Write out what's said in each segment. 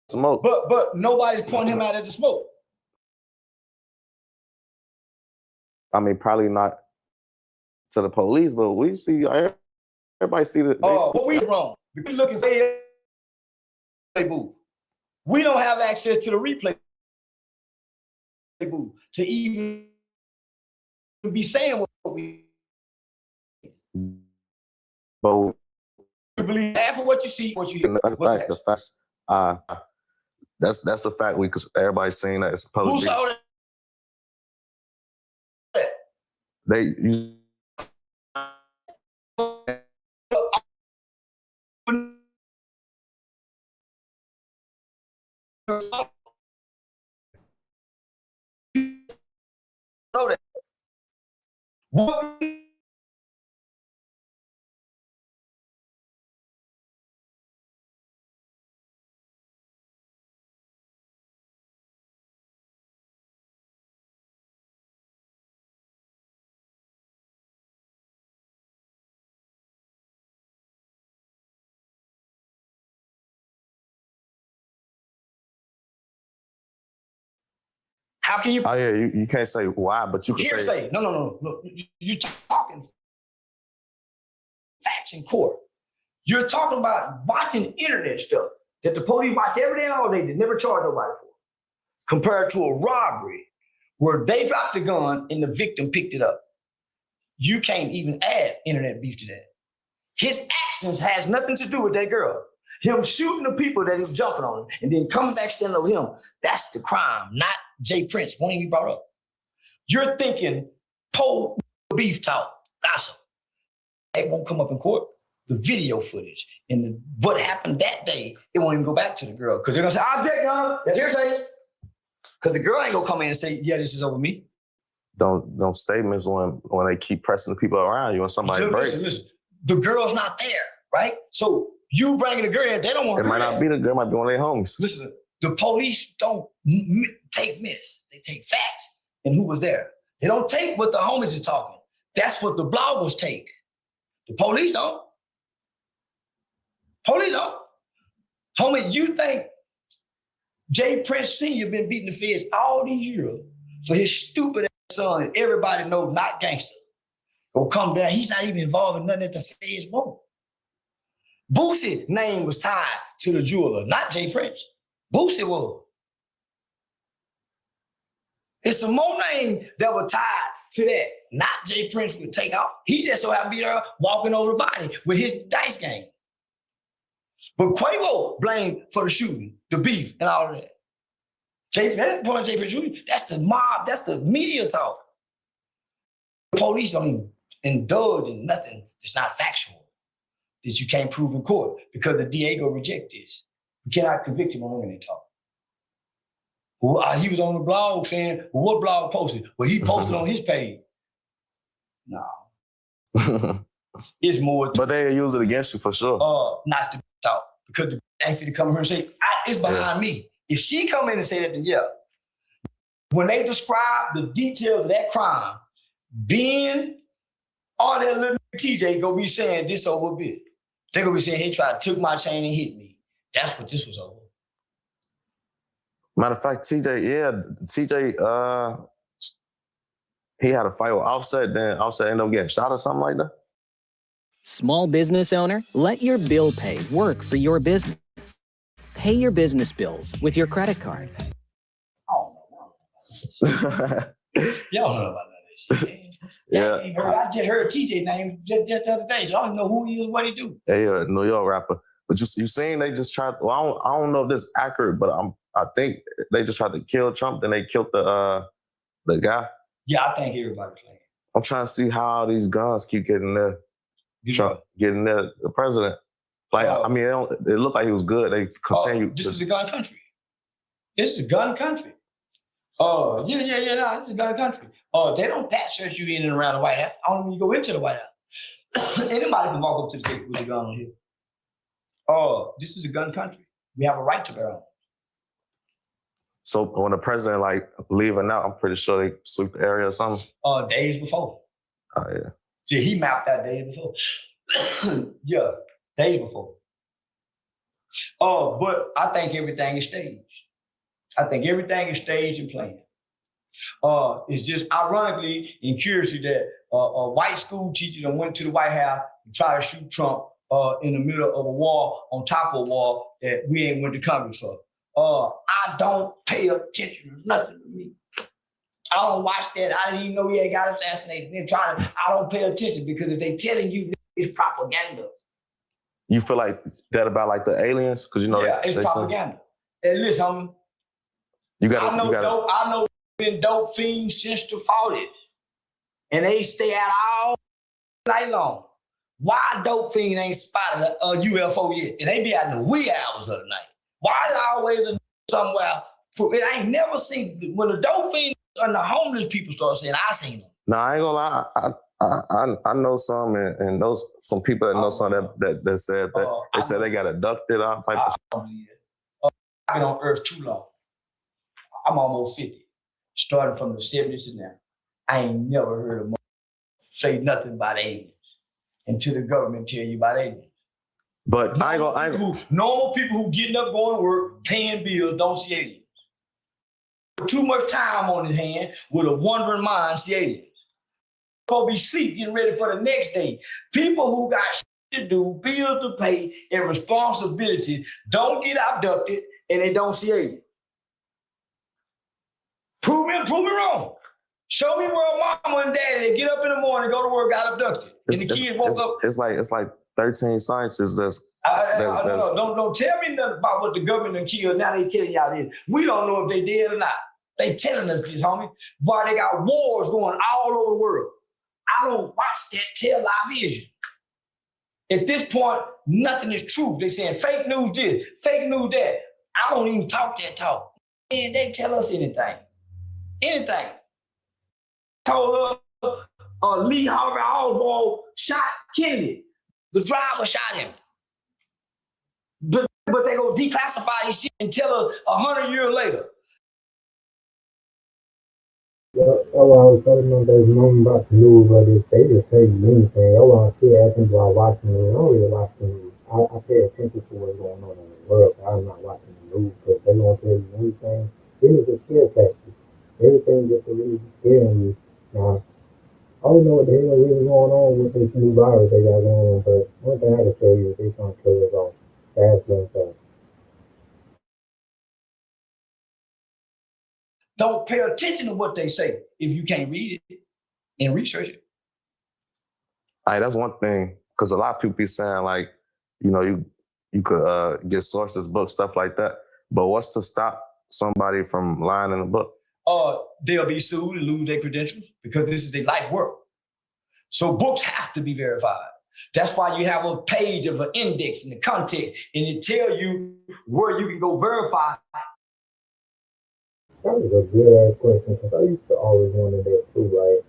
smoke. But nobody's pointing him out as the smoke. I mean, probably not to the police, but we see everybody see that. But we wrong. We looking for a booth. We don't have access to the replay booth to even be saying what we. But you believe half of what you see, what you hear. The facts. That's the fact. Because everybody's saying that it's supposed. Who saw that? They. What? How can you? Oh yeah, you can't say why, but you can say. No. You're talking facts in court. You're talking about watching internet stuff that the police watch every day and all day. They never charge nobody for. Compared to a robbery where they dropped the gun and the victim picked it up. You can't even add internet beef to that. His actions has nothing to do with that girl. Him shooting the people that he's jumping on and then coming back standing over him, that's the crime, not Jay Prince. Won't even be brought up. You're thinking pole beef talk, gossip. It won't come up in court. The video footage and what happened that day, it won't even go back to the girl because they're gonna say, object, no, that's hearsay. Because the girl ain't gonna come in and say, yeah, this is over me. Don't statements when they keep pressing the people around you and somebody breaks. Listen. The girl's not there, right? So you bringing the girl in, they don't want it might not be the girl, it might be one of their homies. Listen, the police don't take myths. They take facts and who was there. They don't take what the homies are talking. That's what the bloggers take. The police don't. Police don't. Homie, you think Jay Prince Sr. been beating the feds all these years for his stupid ass son and everybody knows not gangster. Go come down, he's not even involved in nothing that the feds won't. Boosie's name was tied to the jeweler, not Jay Prince. Boosie was. It's some more name that were tied to that. Not Jay Prince would take off. He just so happened to be there walking over the body with his dice game. But Quavo blamed for the shooting, the beef, and all of that. That point Jay Prince shooting, that's the mob, that's the media talk. The police don't even indulge in nothing that's not factual, that you can't prove in court because the DA go reject this. You cannot convict him on when they talk. Well, he was on the blog saying, well, what blog posted? Well, he posted on his page. No. It's more. But they use it against you for sure. Not to talk because the ain't to come here and say, it's behind me. If she come in and say that, then yeah. When they describe the details of that crime, Ben, all that little TJ gonna be saying this over a bit. They gonna be saying he took my chain and hit me. That's what this was over. Matter of fact, TJ, he had a fight with Offset, then Offset ended up getting shot or something like that. Small business owner, let your bill pay work for your business. Pay your business bills with your credit card. Oh, no. Y'all know about that shit. Yeah. I just heard TJ name just the other day, so I don't know who he is, what he do. Yeah, a New York rapper. But you seen they just tried, well, I don't know if this is accurate, but I think they just tried to kill Trump, then they killed the guy. Yeah, I think everybody's playing. I'm trying to see how these guns keep getting there. Trump getting there, the president. Like, I mean, it looked like he was good. They continue. This is a gun country. This is a gun country. No, this is a gun country. They don't pat search you in and around the White House. I don't when you go into the White House. Anybody can walk up to the gate with a gun on here. This is a gun country. We have a right to bear arms. So when the president leaving out, I'm pretty sure they sweep the area or something. Days before. Oh yeah. See, he mapped out days before. Yeah, days before. But I think everything is staged. I think everything is staged and planned. It's just ironically and curiously that a white school teacher that went to the White House and tried to shoot Trump in the middle of a wall, on top of a wall that we ain't went to Congress for. I don't pay attention to nothing to me. I don't watch that. I didn't even know he had got assassinated. I don't pay attention because if they telling you it's propaganda. You feel like that about like the aliens? Because you know, yeah, it's propaganda. And listen, I know been dope fiends since the 40s, and they stay out all night long. Why dope fiend ain't spotted a UFO yet? And they be out in the wee hours of the night. Why is it always somewhere? It ain't never seen when the dope fiend and the homeless people start saying, I seen them. No, I ain't gonna lie. I know some and those some people that know some that said that they said they got abducted, all type of shit. I've been on Earth too long. I'm almost 50. Starting from the 70s to now. I ain't never heard a say nothing about aliens until the government tell you about aliens. But normal people who getting up, going to work, paying bills, don't see aliens. Too much time on his hand with a wandering mind see aliens. Supposed to be sleep, getting ready for the next day. People who got shit to do, bills to pay, and responsibilities don't get abducted and they don't see aliens. Prove me wrong. Show me where mama and daddy get up in the morning, go to work, got abducted, and the kids woke up. It's like 13 scientists don't tell me nothing about what the government done killed. Now they telling y'all this. We don't know if they did or not. They telling us this, homie. Why they got wars going all over the world. I don't watch that tell our vision. At this point, nothing is true. They saying fake news this, fake news that. I don't even talk that talk. And they tell us anything. Anything. Told Lee Harvey Oswald shot Kennedy. The driver shot him. But they go declassify his shit and tell us 100 years later. Well, I was telling them there's nothing about the news, but they just tell you anything. She asked me about watching the news. I don't really watch the news. I pay attention to what's going on in the world. I'm not watching the news because they won't tell you anything. It is a scare tactic. Everything just to really scaring you. Now, I don't know what the hell really going on with this new virus they got going on, but one thing I can tell you is they're trying to kill us all. Fast and fast. Don't pay attention to what they say if you can't read it and research it. All right, that's one thing. Because a lot of people be saying like, you know, you could get sources, books, stuff like that. But what's to stop somebody from lying in a book? They'll be sued and lose their credentials because this is their life work. So books have to be verified. That's why you have a page of an index and the content, and it tell you where you can go verify. That was a good ass question because I used to always wonder that too. Like,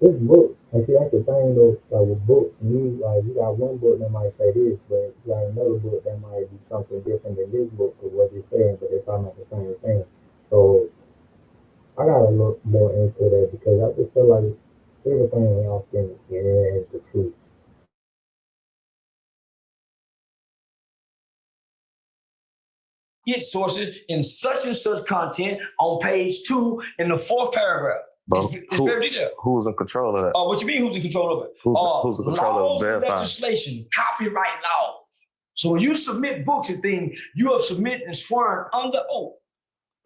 this book, and see, that's the thing though, like with books, you got one book that might say this, but you got another book that might be something different than this book of what they're saying, but they're talking about the same thing. So I gotta look more into that because I just feel like everything ain't authentic and it ain't the truth. Get sources in such and such content on page 2 in the 4th paragraph. But it's very detailed. Who's in control of that? What you mean who's in control of it? Who's in control of verifying? Legislation, copyright laws. So when you submit books and things, you are submitting and swearing under oath.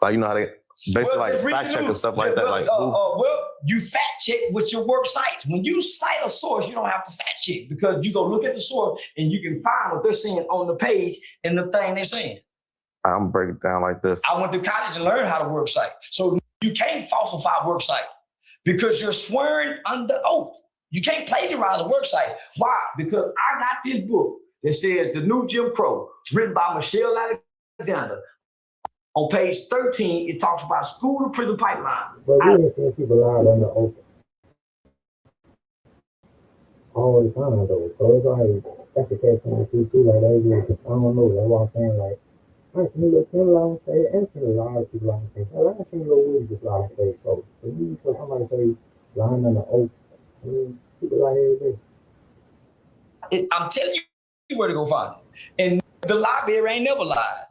Like, you know how they basically like fact check and stuff like that. You fact check with your work sites. When you cite a source, you don't have to fact check because you go look at the source and you can find what they're saying on the page and the thing they're saying. I'm gonna break it down like this. I went to college and learned how to work site. So you can't falsify work site because you're swearing under oath. You can't plagiarize a work site. Why? Because I got this book that says The New Jim Crow, written by Michelle Alexander. On page 13, it talks about school to prison pipeline. But we ain't seeing people out on the open all the time though. So it's like that's a catch-22 too. Like that's just I don't know. That's what I'm saying. Like I seen little Kim lie on stage, and seen a lot of people lie on stage. I seen little Willie just lie on stage. So for me, for somebody to say lying on the oath, I mean, people lie every day. I'm telling you where to go find it. And The library ain't never lied.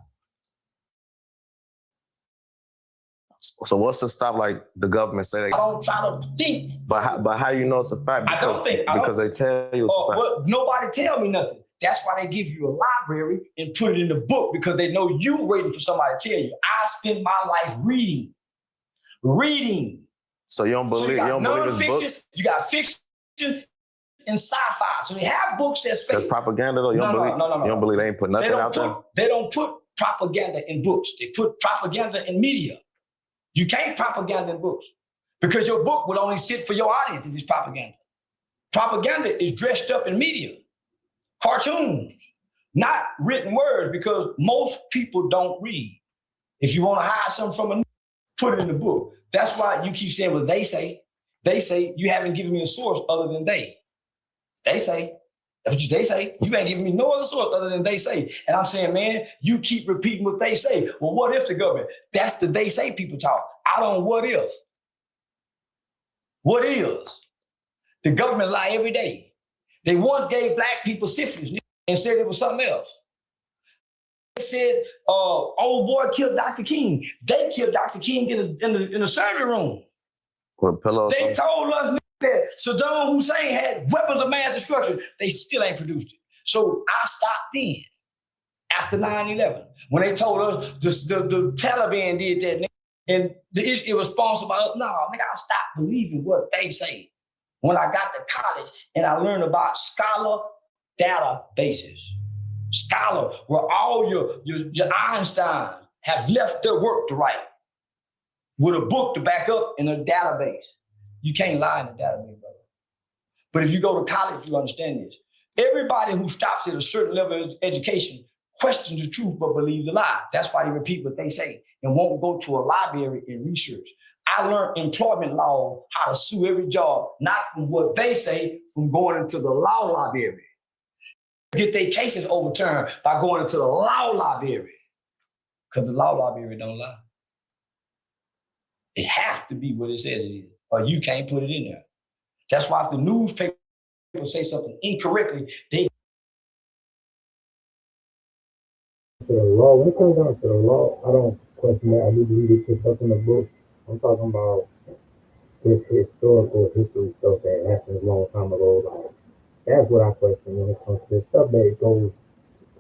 So what's to stop like the government say I don't try to think. But how you know it's a fact? Because, because they tell you it's a fact. Well, nobody tell me nothing. That's why they give you a library and put it in the book, because they know you waiting for somebody to tell you. I spent my life reading. So you don't believe it's books? You got fiction and sci-fi. So they have books that's fake. That's propaganda though? You don't believe they ain't put nothing out there? They don't put propaganda in books. They put propaganda in media. You can't propaganda in books because your book will only sit for your audience if it's propaganda. Propaganda is dressed up in media, cartoons, not written words, because most people don't read. If you want to hide something from a, put it in the book. That's why you keep saying, well, they say you haven't given me a source other than they. They say. That's what they say. You ain't giving me no other source other than they say. And I'm saying, man, you keep repeating what they say. Well, what if the government? That's the they say people talk. I don't what if. What is? The government lie every day. They once gave black people syphilis and said it was something else. They said, old boy killed Dr. King. They killed Dr. King in the surgery room. With pillows. They told us that Saddam Hussein had weapons of mass destruction. They still ain't produced it. So I stopped then, after 9/11, when they told us the Taliban did that, and it was sponsored by us. No, nigga, I stopped believing what they say. When I got to college and I learned about Scholar databases. Scholar, where all your Einstein have left their work to write, with a book to back up in a database. You can't lie in a database, brother. But if you go to college, you understand this. Everybody who stops at a certain level of education questions the truth but believes the lie. That's why they repeat what they say and won't go to a library and research. I learned employment law, how to sue every job, not from what they say, from going into the law library. Get their cases overturned by going into the law library, because the law library don't lie. It has to be what it says it is, or you can't put it in there. That's why if the newspaper say something incorrectly, they to the law. When it comes down to the law, I don't question that. I do believe they put stuff in the books. I'm talking about just historical history stuff that happened a long time ago. Like, that's what I question when it comes to stuff that goes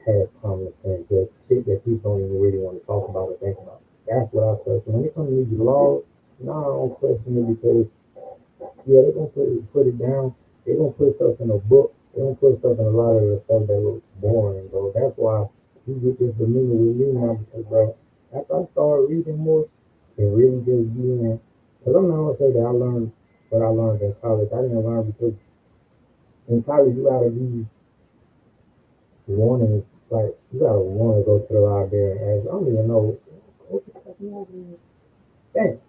past common sense. Just shit that people don't even really want to talk about or think about. That's what I question. When it comes to these laws, no, I don't question it because, yeah, they're going to put it down. They're going to put stuff in a book. They don't put stuff in a lot of the stuff that looks boring. So that's why you get this demeanor with me now, because, bro, after I started reading more and really just being, because I'm not going to say that I learned what I learned in college. I didn't learn because in college you got to be wanting, like, you got to want to go to the library and ask. I don't even know. Dang.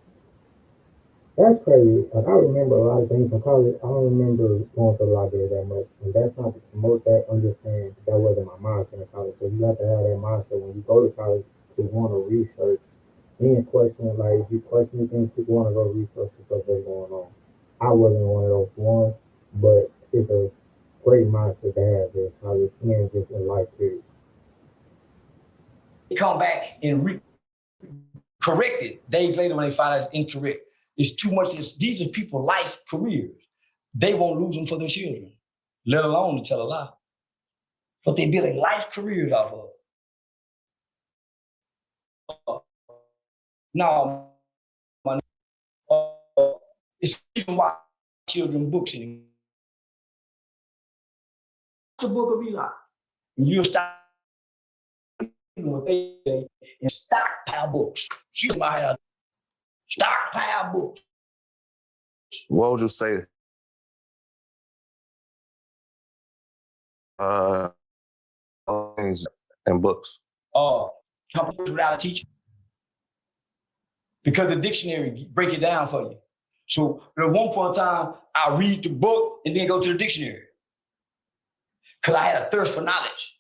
That's crazy. Like, I remember a lot of things from college. I don't remember going to the library that much. And that's not to promote that. I'm just saying that wasn't my mindset in college. So you have to have that mindset when you go to college to want to research and question. Like, if you question things, you want to go research the stuff that's going on. I wasn't one of those ones, but it's a great mindset to have in college and just in life, period. Come back and correct it days later when they find out it's incorrect. It's too much. These are people's life careers. They won't lose them for their children, let alone to tell a lie. But they build a life career out of. No, it's reason why children books anymore. The book of Eli, and you'll stop what they say and stockpile books. She's my house. Stockpile books. What would you say? Things and books. Computers without a teacher. Because the dictionary break it down for you. So at one point in time, I read the book and then go to the dictionary. Because I had a thirst for knowledge.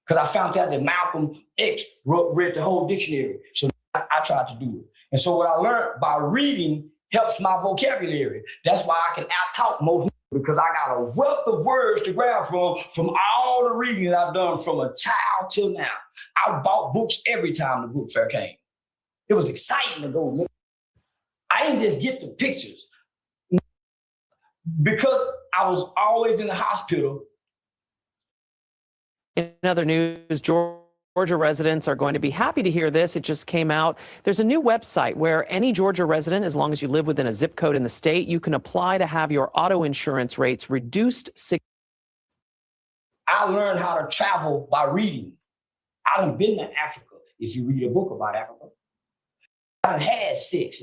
Because I found out that Malcolm X read the whole dictionary. So I tried to do it. And so what I learned by reading helps my vocabulary. That's why I can out-talk most because I got a wealth of words to grab from all the reading that I've done from a child till now. I bought books every time the book fair came. It was exciting to go look. I didn't just get the pictures. Because I was always in the hospital. In other news, Georgia residents are going to be happy to hear this. It just came out. There's a new website where any Georgia resident, as long as you live within a zip code in the state, you can apply to have your auto insurance rates reduced. I learned how to travel by reading. I done been to Africa. If you read a book about Africa, I done had sex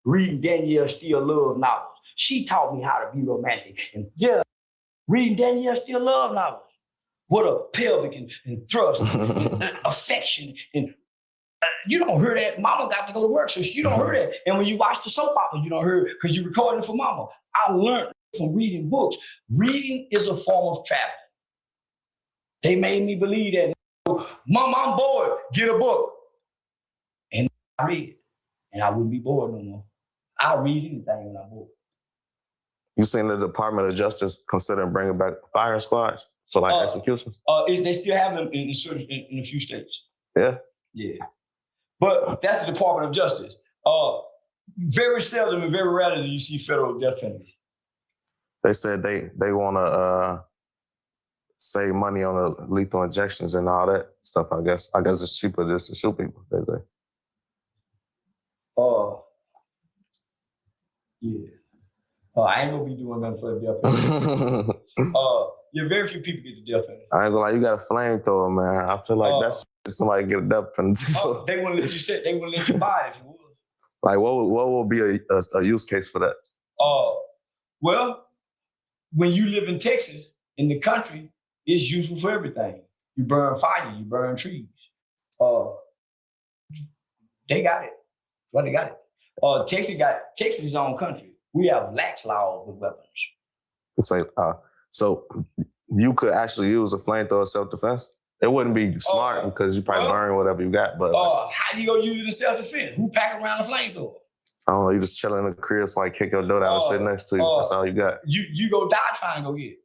reading Danielle Steele Love novels. She taught me how to be romantic. And yeah, reading Danielle Steele Love novels. What a pelvic and thrust and affection. And you don't hear that. Mama got to go to work, so you don't hear that. And when you watch the soap opera, you don't hear it because you're recording for mama. I learned from reading books. Reading is a form of traveling. They made me believe that. Mom, I'm bored. Get a book. And I read it. And I wouldn't be bored no more. I'll read anything when I'm bored. You seen the Department of Justice considering bringing back firing squads for like executions? They still have them in a few states. Yeah. Yeah. But that's the Department of Justice. Very seldom and very rarely do you see federal death penalty. They said they want to save money on the lethal injections and all that stuff, I guess. I guess it's cheaper just to shoot people, they say. Yeah. I ain't gonna be doing nothing for the death penalty. Yeah, very few people get the death penalty. I ain't gonna lie, you got a flamethrower, man. I feel like that's somebody get a death penalty. They wouldn't let you sit. They wouldn't let you buy it if you would. Like, what would be a use case for that? Well, when you live in Texas, in the country, it's useful for everything. You burn fire, you burn trees. They got it. Well, they got it. Texas' own country. We have lax laws with weapons. It's like, so you could actually use a flamethrower self-defense? It wouldn't be smart because you probably burn whatever you got, but how you gonna use it in self-defense? Who pack around a flamethrower? I don't know, you just chilling in the crib, somebody kick your door down and sit next to you. That's all you got. You go die trying to go get it.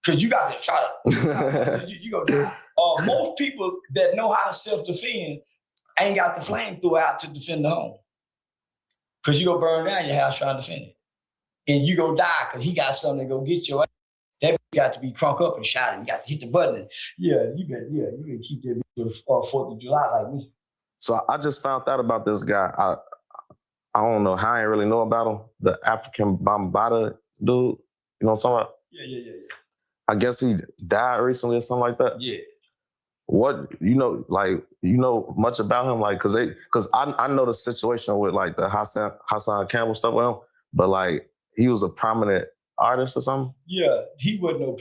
Because you got to try to. you go die. Most people that know how to self-defend ain't got the flamethrower out to defend the home. Because you go burn down your house trying to defend it. And you go die because he got something to go get your ass. That got to be crunk up and shot and you got to hit the button. You better keep that for the 4th of July like me. So I just found out about this guy. I don't know how I ain't really know about him. The African Bambaataa dude. You know what I'm talking about? Yeah. I guess he died recently or something like that. Yeah. What, you know much about him? Like, cause I know the situation with like the Hassan Campbell stuff with him, but like he was a prominent artist or something? Yeah, he wasn't no.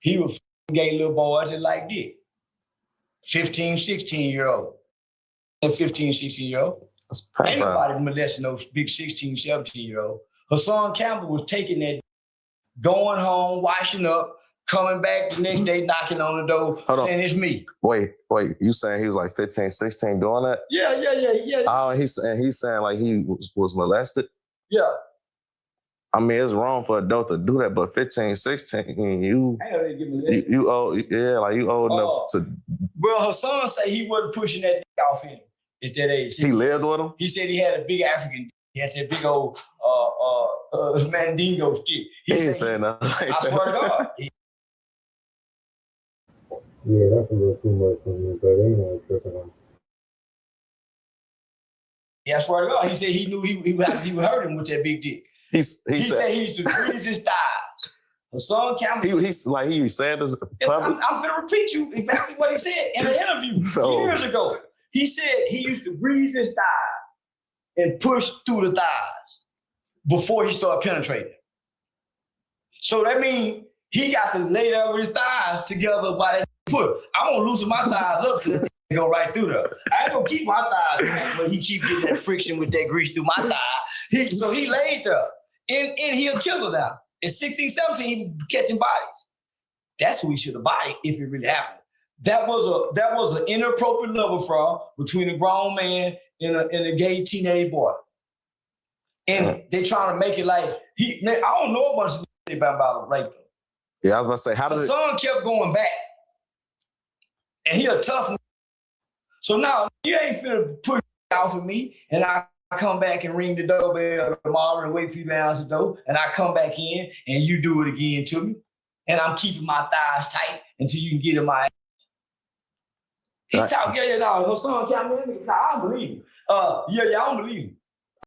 He was gay little boys that like this. 15, 16-year-old. And 15, 16-year-old. That's Ain't nobody molesting those big 16, 17-year-old. Hassan Campbell was taking that, going home, washing up, coming back the next day, knocking on the door, saying it's me. Wait, you saying he was like 15, 16 doing that? Yeah. Oh, and he's saying like he was molested? Yeah. I mean, it's wrong for adults to do that, but 15, 16, you old, you old enough to. Well, Hassan say he wasn't pushing that dick off him at that age. He lived with him? He said he had a big African dick. He had that big old Mandingo stick. He ain't saying nothing. I swear to God. Yeah, that's a little too much for me, but ain't no tripping on. Yeah, I swear to God. He said he knew he would hurt him with that big dick. He said he used to grease his thighs. Hassan Campbell. He said this. I'm going to repeat you exactly what he said in an interview years ago. He said he used to grease his thighs and push through the thighs before he started penetrating. So that means he got to lay there with his thighs together by that foot. I'm going to loosen my thighs up so that they go right through there. I ain't going to keep my thighs, but he keep getting that friction with that grease through my thigh. So he laid there. And he'll kill her now. At 16, 17, he was catching bodies. That's who he should have bodied if it really happened. That was an inappropriate love affair between a grown man and a gay teenage boy. And they trying to make it like I don't know a bunch of shit about rape. Yeah, I was about to say, how The did son kept going back. And he a tough nigga. So now you ain't finna put off of me and I come back and ring the doorbell tomorrow and wait for you to answer the door and I come back in and you do it again to me and I'm keeping my thighs tight until you can get in my ass. He talk, no son, I don't believe him. I don't believe him.